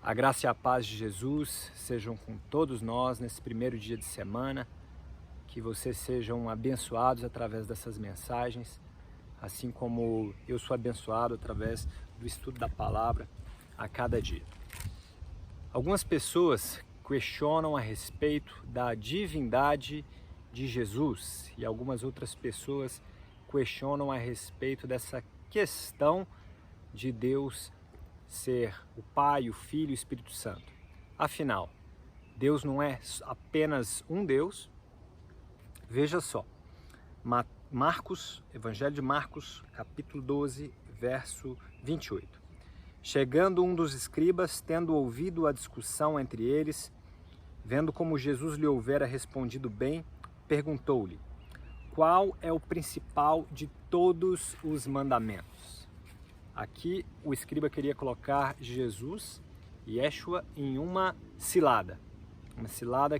A graça e a paz de Jesus sejam com todos nós nesse primeiro dia de semana, que vocês sejam abençoados através dessas mensagens, assim como eu sou abençoado através do estudo da palavra a cada dia. Algumas pessoas questionam a respeito da divindade de Jesus e algumas outras pessoas questionam a respeito dessa questão de Deus ser o Pai, o Filho e o Espírito Santo. Afinal, Deus não é apenas um Deus. Veja só, Marcos, Evangelho de Marcos, capítulo 12, verso 28. Chegando um dos escribas, tendo ouvido a discussão entre eles, vendo como Jesus lhe houvera respondido bem, perguntou-lhe: qual é o principal de todos os mandamentos? Aqui o escriba queria colocar Jesus, Yeshua, em uma cilada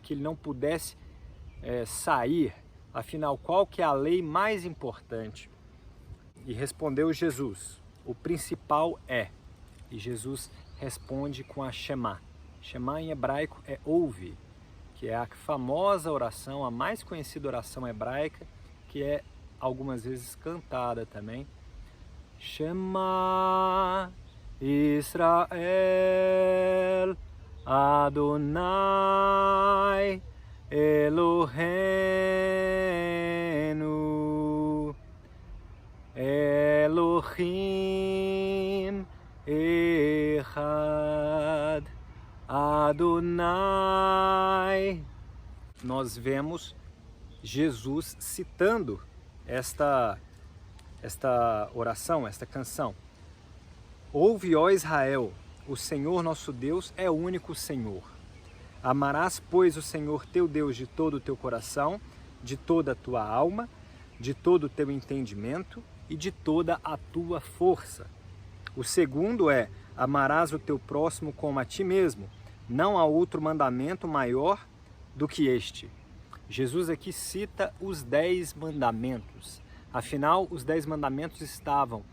que ele não pudesse sair. Afinal, qual que é a lei mais importante? E respondeu Jesus: o principal é. E Jesus responde com a Shema. Shema em hebraico é ouve, que é a famosa oração, a mais conhecida oração hebraica, que é algumas vezes cantada também. Shema Israel Adonai Eloheinu Elohim Echad Adonai. Nós vemos Jesus citando esta oração, esta canção. Ouve, ó Israel, o Senhor nosso Deus é o único Senhor. Amarás, pois, o Senhor teu Deus de todo o teu coração, de toda a tua alma, de todo o teu entendimento e de toda a tua força. O segundo é: amarás o teu próximo como a ti mesmo. Não há outro mandamento maior do que este. Jesus aqui cita os 10 mandamentos. Afinal, os 10 mandamentos estavam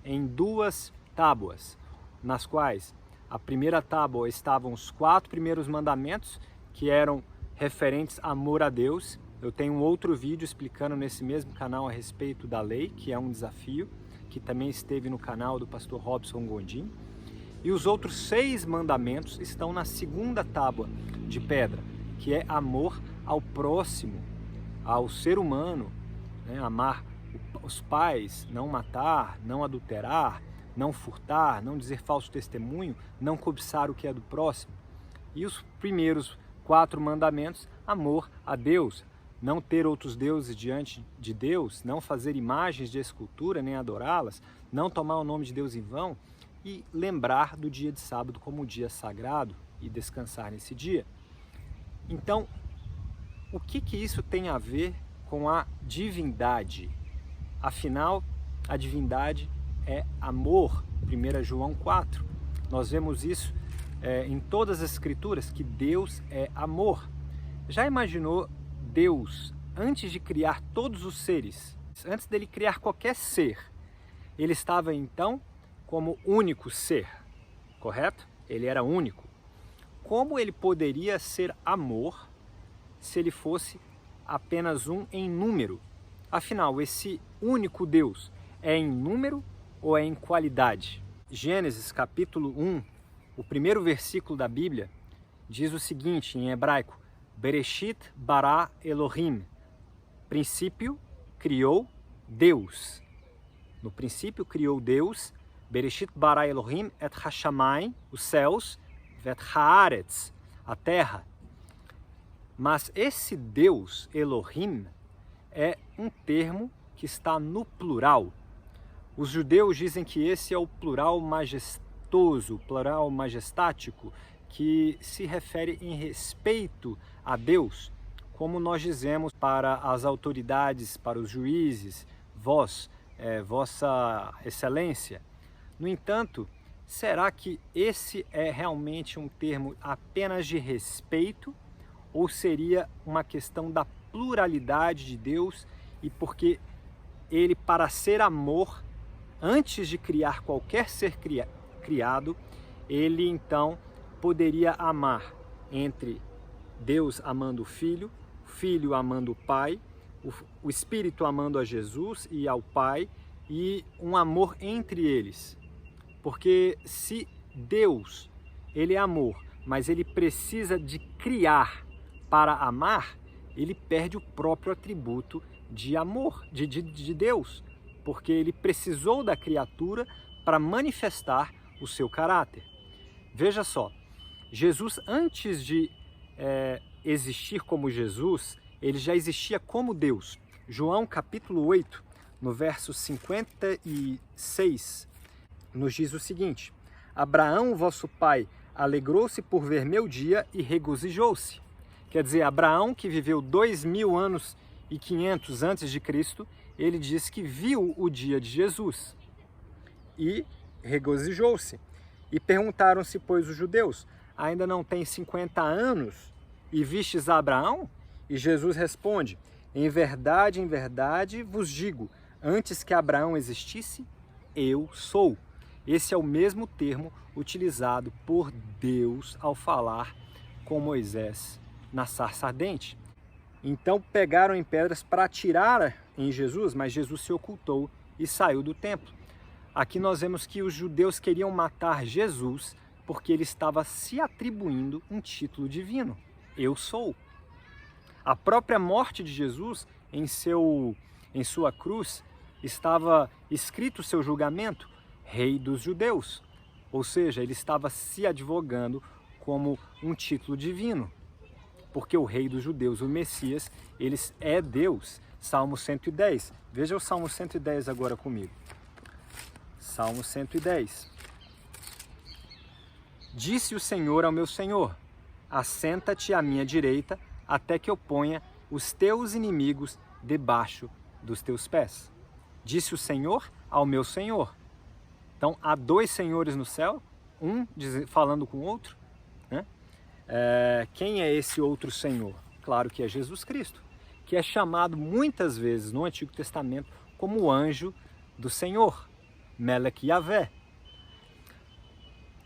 em 2 tábuas, nas quais a primeira tábua estavam os 4 primeiros mandamentos, que eram referentes a amor a Deus. Eu tenho um outro vídeo explicando nesse mesmo canal a respeito da lei, que é um desafio, que também esteve no canal do pastor Robson Gondim. E os outros 6 mandamentos estão na segunda tábua de pedra, que é amor ao próximo, ao ser humano, né? Amar os pais, não matar, não adulterar, não furtar, não dizer falso testemunho, não cobiçar o que é do próximo. E os primeiros 4 mandamentos: amor a Deus, não ter outros deuses diante de Deus, não fazer imagens de escultura nem adorá-las, não tomar o nome de Deus em vão e lembrar do dia de sábado como um dia sagrado e descansar nesse dia. Então, o que isso tem a ver com a divindade? Afinal, a divindade é amor. 1 João 4. Nós vemos isso em todas as escrituras, que Deus é amor. Já imaginou Deus, antes de criar todos os seres, antes dele criar qualquer ser, ele estava então como único ser, correto? Ele era único. Como ele poderia ser amor se ele fosse apenas um em número? Afinal, esse único Deus é em número ou é em qualidade? Gênesis capítulo 1, o primeiro versículo da Bíblia, diz o seguinte em hebraico: Bereshit bara Elohim. Princípio criou Deus. No princípio criou Deus. Bereshit bara Elohim et hashamayim, os céus, vet haaretz, a terra. Mas esse Deus, Elohim, é um termo que está no plural. Os judeus dizem que esse é o plural majestoso, plural majestático, que se refere em respeito a Deus, como nós dizemos para as autoridades, para os juízes, vós, vossa excelência. No entanto, será que esse é realmente um termo apenas de respeito, ou seria uma questão da pluralidade de Deus, e porque ele, para ser amor, antes de criar qualquer ser criado, ele então poderia amar entre Deus amando o Filho, o Filho amando o Pai, o Espírito amando a Jesus e ao Pai, e um amor entre eles. Porque se Deus, ele é amor, mas ele precisa de criar para amar, ele perde o próprio atributo de amor, de Deus, porque ele precisou da criatura para manifestar o seu caráter. Veja só, Jesus, antes de existir como Jesus, ele já existia como Deus. João capítulo 8, no verso 56, nos diz o seguinte: Abraão, vosso pai, alegrou-se por ver meu dia e regozijou-se. Quer dizer, Abraão, que viveu 2.000 anos e 500 antes de Cristo, ele diz que viu o dia de Jesus e regozijou-se. E perguntaram-se, pois, os judeus: ainda não tem 50 anos e vistes a Abraão? E Jesus responde: em verdade vos digo, antes que Abraão existisse, eu sou. Esse é o mesmo termo utilizado por Deus ao falar com Moisés na sarça ardente. Então pegaram em pedras para atirar em Jesus, mas Jesus se ocultou e saiu do templo. Aqui nós vemos que os judeus queriam matar Jesus porque ele estava se atribuindo um título divino. Eu sou. A própria morte de Jesus, em sua cruz, estava escrito o seu julgamento, Rei dos Judeus. Ou seja, ele estava se advogando como um título divino. Porque o Rei dos Judeus, o Messias, ele é Deus. Salmo 110. Veja o Salmo 110 agora comigo. Salmo 110. Disse o Senhor ao meu Senhor: assenta-te à minha direita, até que eu ponha os teus inimigos debaixo dos teus pés. Disse o Senhor ao meu Senhor. Então, há dois senhores no céu, um falando com o outro, né? Quem é esse outro Senhor? Claro que é Jesus Cristo, que é chamado muitas vezes no Antigo Testamento como o anjo do Senhor, Melech Yavé.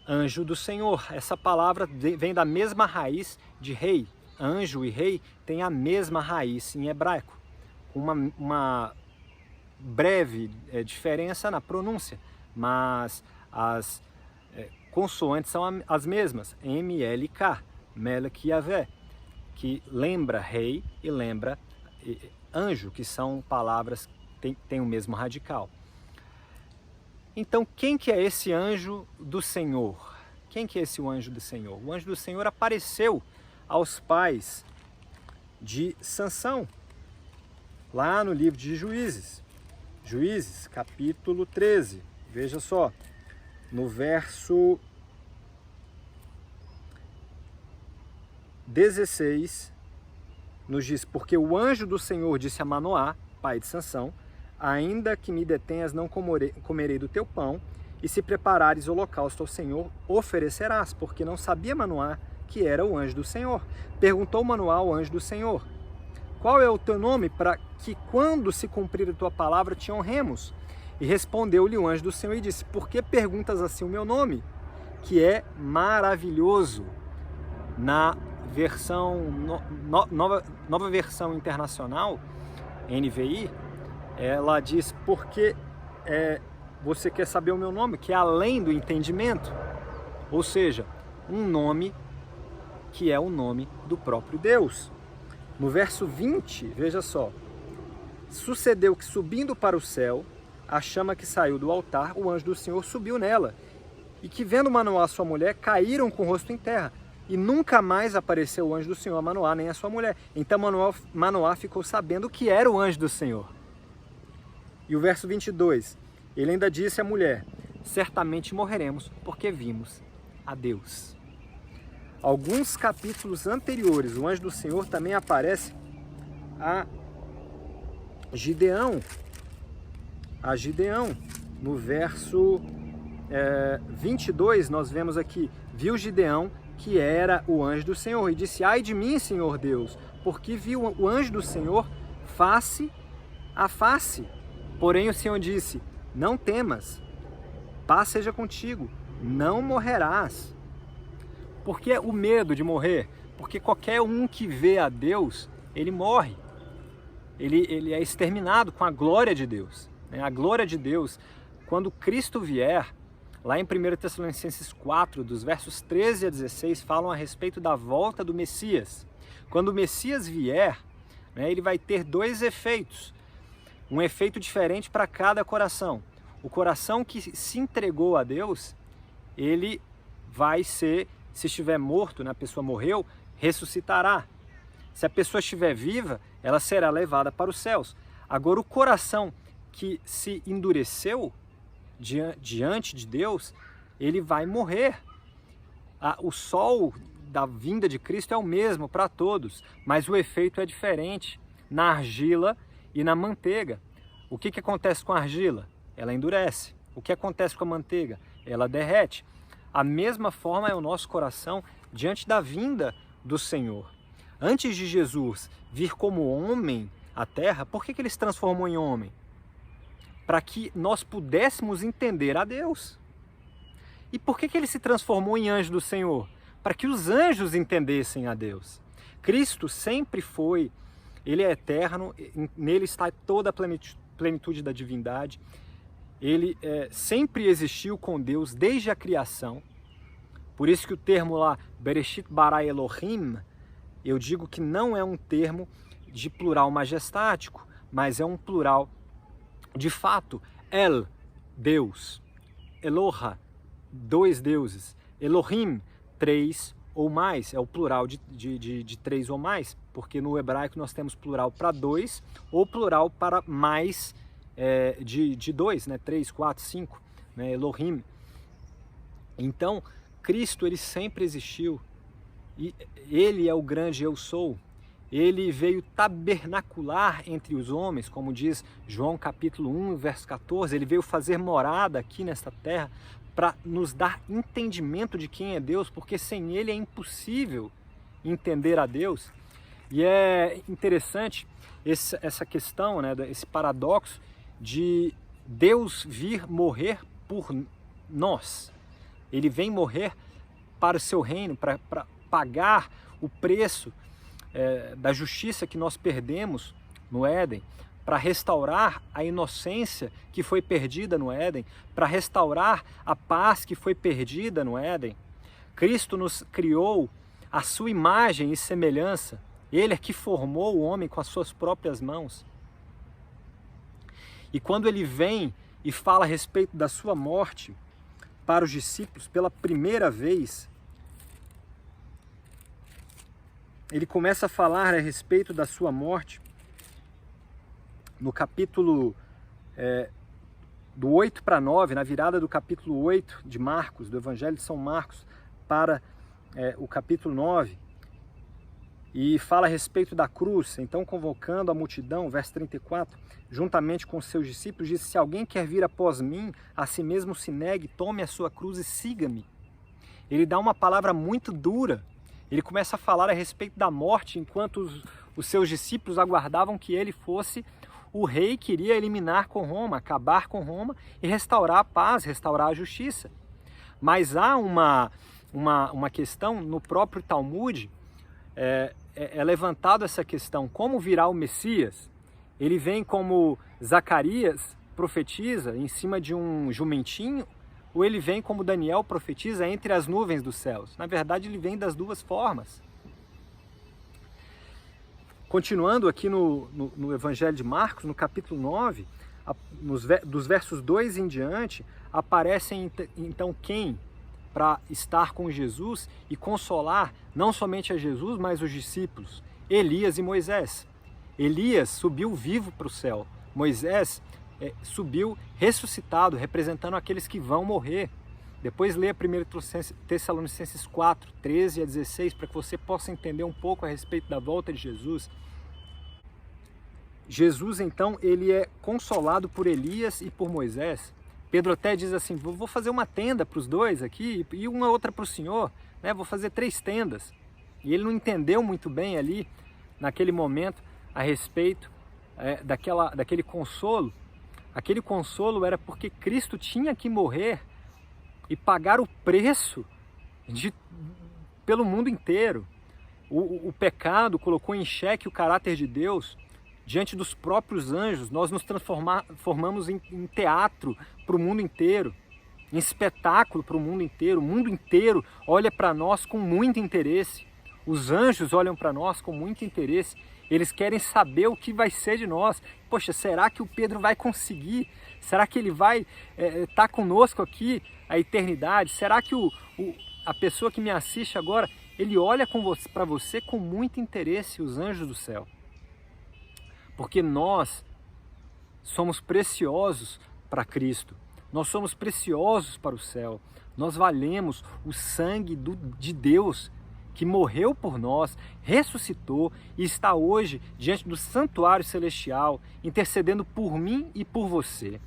Anjo do Senhor. Essa palavra vem da mesma raiz de rei. Anjo e rei têm a mesma raiz em hebraico, com uma breve diferença na pronúncia, mas as consoantes são as mesmas, M-L-K, Melech Yavé, que lembra rei e lembra anjo, que são palavras que têm o mesmo radical. Então, quem que é esse anjo do Senhor? Quem que é esse anjo do Senhor? O anjo do Senhor apareceu aos pais de Sansão, lá no livro de Juízes. Juízes, capítulo 13. Veja só, no verso 16, nos diz: porque o anjo do Senhor disse a Manoá, pai de Sansão: ainda que me detenhas, não comerei do teu pão, e se preparares holocausto ao Senhor, oferecerás, porque não sabia Manoá que era o anjo do Senhor. Perguntou Manoá ao anjo do Senhor: qual é o teu nome, para que quando se cumprir a tua palavra te honremos? E respondeu-lhe o anjo do Senhor e disse: por que perguntas assim o meu nome, que é maravilhoso? Na versão nova versão internacional, NVI, ela diz: porque você quer saber o meu nome, que é além do entendimento. Ou seja, um nome que é o nome do próprio Deus. No verso 20, veja só: sucedeu que, subindo para o céu, a chama que saiu do altar, o anjo do Senhor subiu nela, e que, vendo Manoá, sua mulher, caíram com o rosto em terra, e nunca mais apareceu o anjo do Senhor a Manoá nem a sua mulher. Então Manoá ficou sabendo que era o anjo do Senhor. E o verso 22, ele ainda disse à mulher: certamente morreremos, porque vimos a Deus. Alguns capítulos anteriores, o anjo do Senhor também aparece a Gideão. No verso 22, nós vemos aqui: viu Gideão que era o anjo do Senhor, e disse: ai de mim, Senhor Deus, porque viu o anjo do Senhor face a face. Porém o Senhor disse: não temas, paz seja contigo, não morrerás. Por que o medo de morrer? Porque qualquer um que vê a Deus, ele morre. Ele é exterminado com a glória de Deus. A glória de Deus, quando Cristo vier, lá em 1 Tessalonicenses 4, dos versos 13 a 16, falam a respeito da volta do Messias. Quando o Messias vier, ele vai ter dois efeitos. Um efeito diferente para cada coração. O coração que se entregou a Deus, ele vai ser, se estiver morto, a pessoa morreu, ressuscitará. Se a pessoa estiver viva, ela será levada para os céus. Agora, o coração que se endureceu diante de Deus, ele vai morrer. O sol da vinda de Cristo é o mesmo para todos, mas o efeito é diferente na argila e na manteiga. O que acontece com a argila? Ela endurece. O que acontece com a manteiga? Ela derrete. A mesma forma é o nosso coração diante da vinda do Senhor. Antes de Jesus vir como homem à terra, por que ele se transformou em homem? Para que nós pudéssemos entender a Deus. E por que ele se transformou em anjo do Senhor? Para que os anjos entendessem a Deus. Cristo sempre foi, ele é eterno, nele está toda a plenitude da divindade. Ele sempre existiu com Deus desde a criação. Por isso que o termo lá, Bereshit bara Elohim, eu digo que não é um termo de plural majestático, mas é um plural de fato. El, Deus. Eloha, dois deuses. Elohim, três ou mais. É o plural de três ou mais, porque no hebraico nós temos plural para dois ou plural para mais de dois, 3, 4, 5, Elohim. Então, Cristo, ele sempre existiu. E ele é o grande eu sou. Ele veio tabernacular entre os homens, como diz João capítulo 1, verso 14. Ele veio fazer morada aqui nesta terra para nos dar entendimento de quem é Deus, porque sem ele é impossível entender a Deus. E é interessante essa questão, esse paradoxo de Deus vir morrer por nós. Ele vem morrer para o seu reino, para pagar o preço da justiça que nós perdemos no Éden, para restaurar a inocência que foi perdida no Éden, para restaurar a paz que foi perdida no Éden. Cristo nos criou à sua imagem e semelhança. Ele é que formou o homem com as suas próprias mãos. E quando ele vem e fala a respeito da sua morte para os discípulos pela primeira vez, ele começa a falar a respeito da sua morte no capítulo do 8 para 9, na virada do capítulo 8 de Marcos, do Evangelho de São Marcos, para o capítulo 9, e fala a respeito da cruz. Então, convocando a multidão, verso 34, juntamente com os seus discípulos, disse: se alguém quer vir após mim, a si mesmo se negue, tome a sua cruz e siga-me. Ele dá uma palavra muito dura. Ele começa a falar a respeito da morte, enquanto os seus discípulos aguardavam que ele fosse o rei que iria eliminar com Roma, acabar com Roma e restaurar a paz, restaurar a justiça. Mas há uma questão no próprio Talmud, é levantado essa questão: como virá o Messias? Ele vem como Zacarias profetiza, em cima de um jumentinho, ou ele vem como Daniel profetiza, entre as nuvens dos céus? Na verdade, ele vem das duas formas. Continuando aqui no Evangelho de Marcos, no capítulo 9, dos versos 2 em diante, aparecem então quem? Para estar com Jesus e consolar não somente a Jesus, mas os discípulos: Elias e Moisés. Elias subiu vivo para o céu. Moisés subiu ressuscitado, representando aqueles que vão morrer. Depois leia 1 Tessalonicenses 4, 13 a 16, para que você possa entender um pouco a respeito da volta de Jesus. Jesus, então, ele é consolado por Elias e por Moisés. Pedro até diz assim: vou fazer uma tenda para os dois aqui e uma outra para o Senhor, vou fazer 3 tendas. E ele não entendeu muito bem ali, naquele momento, a respeito daquele consolo. Aquele consolo era porque Cristo tinha que morrer e pagar o preço de pelo mundo inteiro. O pecado colocou em xeque o caráter de Deus diante dos próprios anjos. Nós nos transformamos em teatro para o mundo inteiro, em espetáculo para o mundo inteiro. O mundo inteiro olha para nós com muito interesse. Os anjos olham para nós com muito interesse. Eles querem saber o que vai ser de nós. Poxa, será que o Pedro vai conseguir? Será que ele vai estar conosco aqui a eternidade? Será que a pessoa que me assiste agora, ele olha para você com muito interesse, os anjos do céu? Porque nós somos preciosos para Cristo. Nós somos preciosos para o céu. Nós valemos o sangue de Deus, que morreu por nós, ressuscitou e está hoje diante do santuário celestial, intercedendo por mim e por você.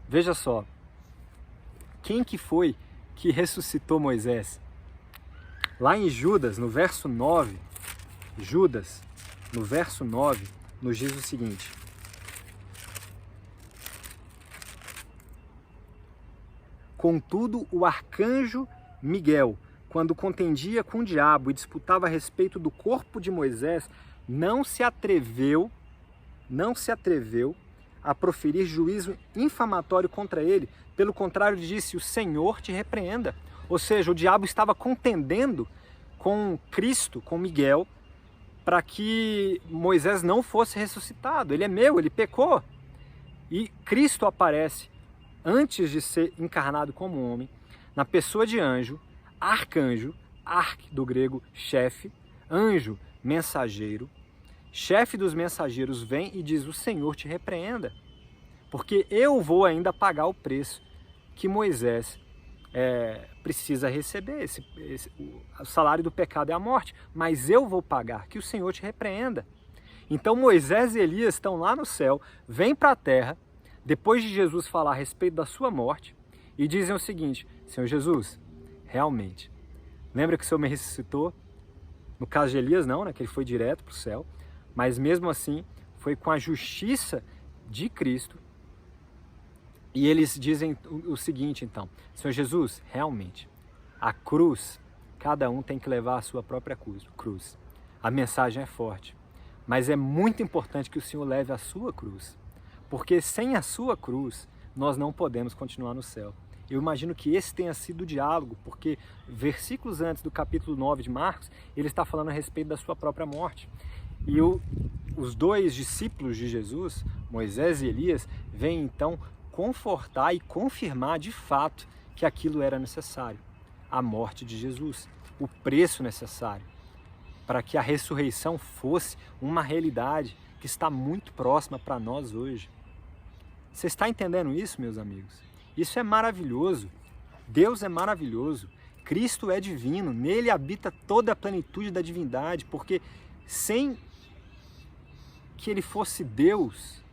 Veja só, quem que foi que ressuscitou Moisés? Lá em Judas, no verso 9, nos diz o seguinte: contudo, o arcanjo Miguel, quando contendia com o diabo e disputava a respeito do corpo de Moisés, não se atreveu a proferir juízo infamatório contra ele. Pelo contrário, disse: o Senhor te repreenda. Ou seja, o diabo estava contendendo com Cristo, com Miguel, para que Moisés não fosse ressuscitado. Ele é meu, ele pecou. E Cristo aparece, antes de ser encarnado como homem, na pessoa de anjo, arcanjo, do grego chefe, anjo, mensageiro. Chefe dos mensageiros vem e diz: o Senhor te repreenda, porque eu vou ainda pagar o preço que Moisés precisa receber. O salário do pecado é a morte, mas eu vou pagar, que o Senhor te repreenda. Então Moisés e Elias estão lá no céu, vêm para a terra, depois de Jesus falar a respeito da sua morte, e dizem o seguinte: Senhor Jesus, realmente, lembra que o Senhor me ressuscitou? No caso de Elias não, né, que ele foi direto para o céu, mas mesmo assim foi com a justiça de Cristo. E eles dizem o seguinte então: Senhor Jesus, realmente, a cruz, cada um tem que levar a sua própria cruz. A mensagem é forte, mas é muito importante que o Senhor leve a sua cruz, porque sem a sua cruz nós não podemos continuar no céu. Eu imagino que esse tenha sido o diálogo, porque versículos antes do capítulo 9 de Marcos, ele está falando a respeito da sua própria morte. E os dois discípulos de Jesus, Moisés e Elias, vêm então confortar e confirmar de fato que aquilo era necessário, a morte de Jesus, o preço necessário, para que a ressurreição fosse uma realidade que está muito próxima para nós hoje. Você está entendendo isso, meus amigos? Isso é maravilhoso. Deus é maravilhoso. Cristo é divino. Nele habita toda a plenitude da divindade, porque sem que ele fosse Deus,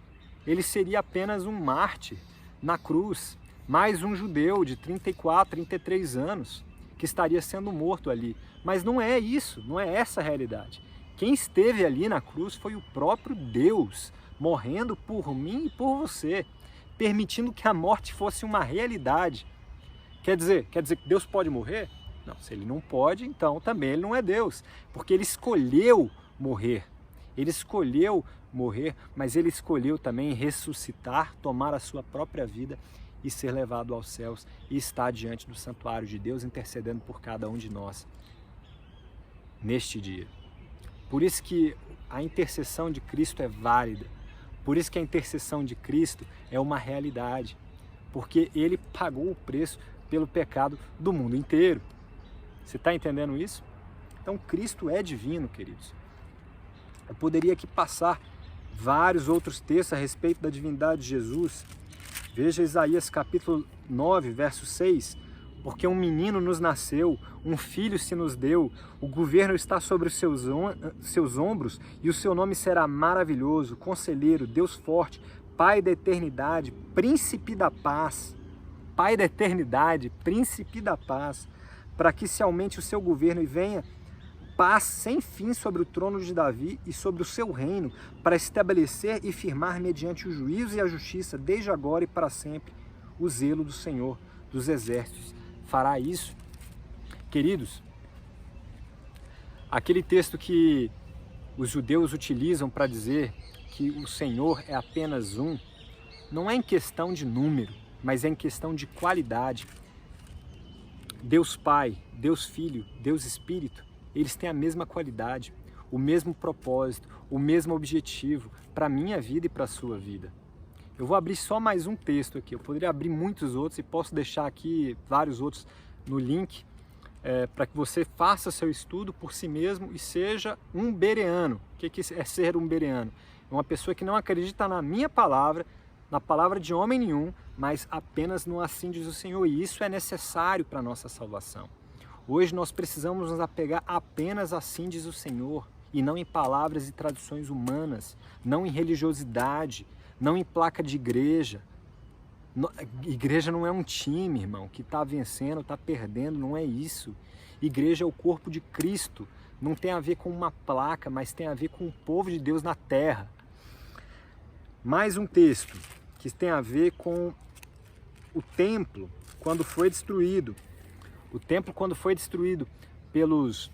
ele seria apenas um mártir na cruz, mais um judeu de 34, 33 anos, que estaria sendo morto ali. Mas não é isso, não é essa a realidade. Quem esteve ali na cruz foi o próprio Deus, morrendo por mim e por você, permitindo que a morte fosse uma realidade. Quer dizer que Deus pode morrer? Não, se ele não pode, então também ele não é Deus, porque ele escolheu morrer. Ele escolheu morrer, mas ele escolheu também ressuscitar, tomar a sua própria vida e ser levado aos céus e estar diante do santuário de Deus, intercedendo por cada um de nós neste dia. Por isso que a intercessão de Cristo é válida. Por isso que a intercessão de Cristo é uma realidade, porque ele pagou o preço pelo pecado do mundo inteiro. Você está entendendo isso? Então Cristo é divino, queridos. Eu poderia aqui passar vários outros textos a respeito da divindade de Jesus. Veja Isaías capítulo 9, verso 6. Porque um menino nos nasceu, um filho se nos deu, o governo está sobre os seus ombros e o seu nome será maravilhoso, conselheiro, Deus forte, Pai da eternidade, príncipe da paz. Pai da eternidade, príncipe da paz, para que se aumente o seu governo e venha paz sem fim sobre o trono de Davi e sobre o seu reino, para estabelecer e firmar mediante o juízo e a justiça, desde agora e para sempre. O zelo do Senhor dos exércitos fará isso. Queridos, aquele texto que os judeus utilizam para dizer que o Senhor é apenas um, não é em questão de número, mas é em questão de qualidade. Deus Pai, Deus Filho, Deus Espírito, eles têm a mesma qualidade, o mesmo propósito, o mesmo objetivo para a minha vida e para a sua vida. Eu vou abrir só mais um texto aqui, eu poderia abrir muitos outros e posso deixar aqui vários outros no link, para que você faça seu estudo por si mesmo e seja um bereano. O que é ser um bereano? É uma pessoa que não acredita na minha palavra, na palavra de homem nenhum, mas apenas no assim diz o Senhor. E isso é necessário para a nossa salvação. Hoje nós precisamos nos apegar apenas assim diz o Senhor, e não em palavras e tradições humanas, não em religiosidade, não em placa de igreja. Igreja não é um time, irmão, que está vencendo, está perdendo, não é isso. Igreja é o corpo de Cristo, não tem a ver com uma placa, mas tem a ver com o povo de Deus na terra. Mais um texto que tem a ver com o templo quando foi destruído. O templo quando foi destruído pelos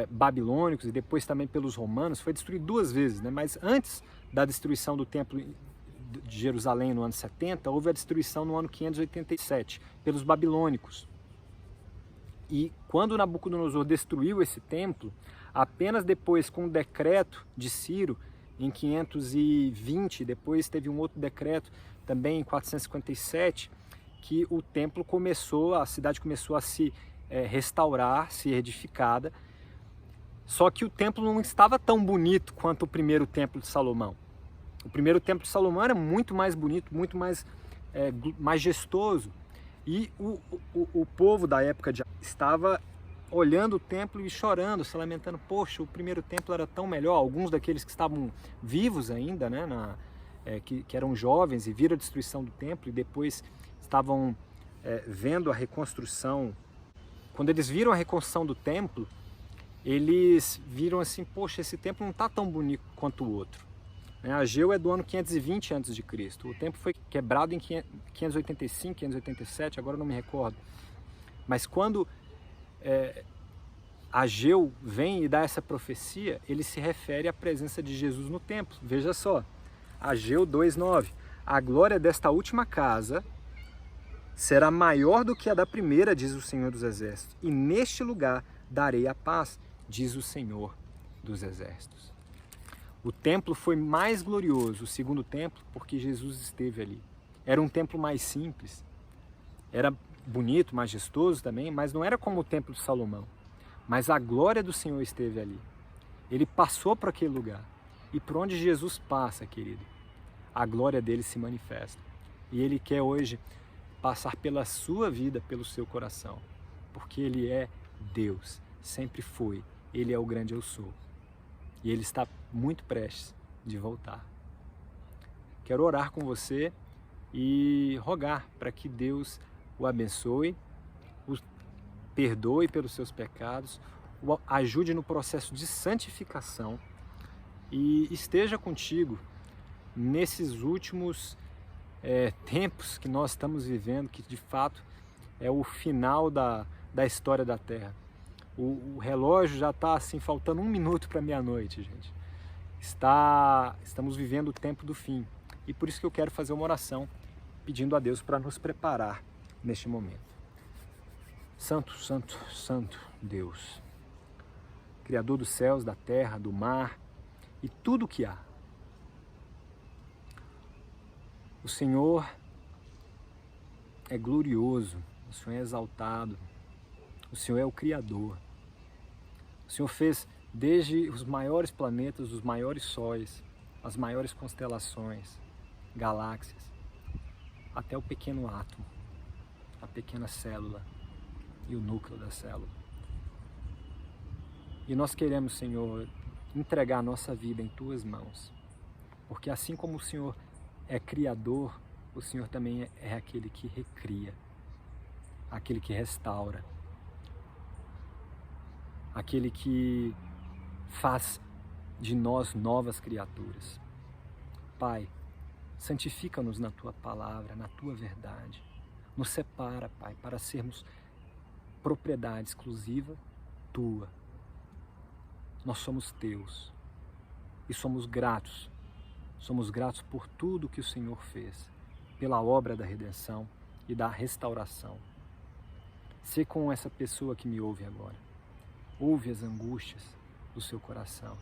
babilônicos e depois também pelos romanos, foi destruído duas vezes, né? Mas antes da destruição do templo de Jerusalém no ano 70, houve a destruição no ano 587 pelos babilônicos. E quando Nabucodonosor destruiu esse templo, apenas depois com o decreto de Ciro, em 520, depois teve um outro decreto também em 457, que o templo começou, a cidade começou a se restaurar, ser edificada. Só que o templo não estava tão bonito quanto o primeiro templo de Salomão. O primeiro templo de Salomão era muito mais bonito, muito mais majestoso. E o povo da época estava olhando o templo e chorando, se lamentando. Poxa, o primeiro templo era tão melhor. Alguns daqueles que estavam vivos ainda, né, que eram jovens e viram a destruição do templo e depois estavam vendo a reconstrução. Quando eles viram a reconstrução do templo, eles viram assim, poxa, esse templo não está tão bonito quanto o outro. Ageu é do ano 520 a.C. O templo foi quebrado em 585, 587, agora eu não me recordo. Mas quando Ageu vem e dá essa profecia, ele se refere à presença de Jesus no templo. Veja só, Ageu 2:9. A glória desta última casa será maior do que a da primeira, diz o Senhor dos Exércitos. E neste lugar darei a paz, diz o Senhor dos Exércitos. O templo foi mais glorioso, o segundo templo, porque Jesus esteve ali. Era um templo mais simples, era bonito, majestoso também, mas não era como o templo de Salomão. Mas a glória do Senhor esteve ali. Ele passou por aquele lugar. E por onde Jesus passa, querido, a glória dele se manifesta. E ele quer hoje passar pela sua vida, pelo seu coração. Porque ele é Deus, sempre foi. Ele é o grande eu sou. E ele está muito prestes de voltar. Quero orar com você e rogar para que Deus o abençoe, o perdoe pelos seus pecados, o ajude no processo de santificação e esteja contigo nesses últimos tempos que nós estamos vivendo, que de fato é o final da história da Terra. O relógio já está assim, faltando 1 minuto para meia-noite, gente. Estamos vivendo o tempo do fim. E por isso que eu quero fazer uma oração, pedindo a Deus para nos preparar neste momento. Santo, santo, santo Deus, Criador dos céus, da terra, do mar e tudo o que há. O Senhor é glorioso, o Senhor é exaltado, o Senhor é o Criador. O Senhor fez desde os maiores planetas, os maiores sóis, as maiores constelações, galáxias, até o pequeno átomo, a pequena célula e o núcleo da célula. E nós queremos, Senhor, entregar a nossa vida em Tuas mãos, porque assim como o Senhor é Criador, o Senhor também é aquele que recria, aquele que restaura, aquele que faz de nós novas criaturas. Pai, santifica-nos na Tua palavra, na Tua verdade. Nos separa, Pai, para sermos propriedade exclusiva tua. Nós somos teus e somos gratos. Somos gratos por tudo que o Senhor fez, pela obra da redenção e da restauração. Sê com essa pessoa que me ouve agora. Ouve as angústias do seu coração.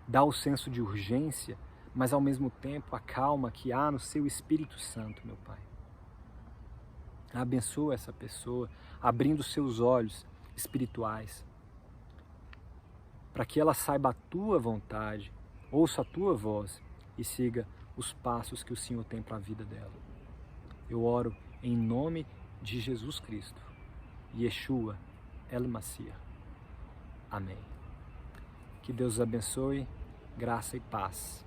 Dá o senso de urgência, mas ao mesmo tempo a calma que há no seu Espírito Santo, meu Pai. Abençoa essa pessoa, abrindo seus olhos espirituais, para que ela saiba a tua vontade, ouça a tua voz e siga os passos que o Senhor tem para a vida dela. Eu oro em nome de Jesus Cristo, Yeshua El Mashiach. Amém. Que Deus os abençoe, graça e paz.